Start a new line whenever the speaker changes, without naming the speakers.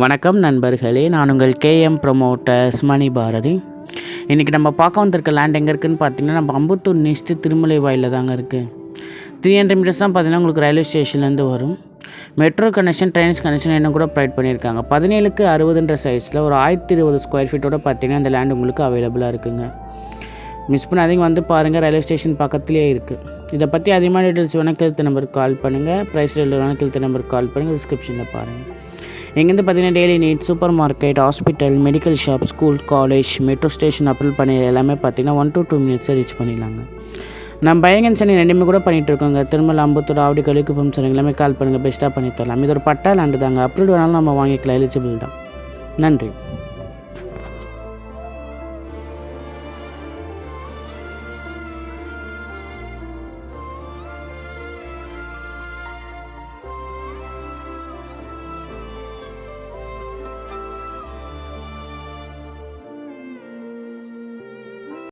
வணக்கம் நண்பர்களே, நான் உங்கள் K.M Promotors மணி பாரதி. இன்றைக்கி நம்ம பார்க்க வந்திருக்க லேண்ட் எங்கே இருக்குதுன்னு பார்த்தீங்கன்னா, நம்ம அம்பத்தூர் நெக்ஸ்ட்டு திருமுல்லைவாயில் தாங்க இருக்குது. 300 மீட்டர்ஸ் தான் பார்த்தீங்கன்னா உங்களுக்கு ரயில்வே ஸ்டேஷன்லேருந்து வரும். மெட்ரோ கனெக்ஷன், ட்ரெயின்ஸ் கனெக்ஷன் இன்னும் கூட ப்ரொவைட் பண்ணியிருக்காங்க. 17க்கு 60 சைஸில் ஒரு 1020 ஸ்கொயர் ஃபீட்டோட பார்த்தீங்கன்னா இந்த லேண்ட் உங்களுக்கு அவைலபிளாக இருக்குங்க. மிஸ் பண்ணாதீங்க, வந்து பாருங்கள். ரயில்வே ஸ்டேஷன் பக்கத்துலேயே இருக்குது. இதை பற்றி அதிகமான டீட்டெயில்ஸ் வேணால் கீழ்த்த நம்பருக்கு கால் பண்ணுங்கள். ப்ரைஸ் டீட்டெயில் வேணால் கீழ்த்த நம்பருக்கு கால் பண்ணுங்கள். டிஸ்கிரிப்ஷனில் பாருங்கள். எங்கேருந்து பார்த்தீங்கன்னா daily needs, super market, hospital, medical shop, school, college, metro station அப்ரோல் பண்ணி எல்லாமே பார்த்தீங்கன்னா 1 to 2 minutes ரீச் பண்ணிடலாங்க. நம்ம பையங்கன் சனி ரெண்டுமே கூட பண்ணிகிட்டு இருக்கோங்க. திருமல், அம்பத்தூர், ஆவடி, கலிக்குப்பம் சனி எல்லாமே கால் பண்ணுங்கள். பெஸ்ட்டாக பண்ணி தரலாம். இது ஒரு பட்டா லேண்டு தாங்க. அப்ரூவ் வேணாலும் நம்ம வாங்கிக்கலாம். எலிஜிபிள் தான். நன்றி.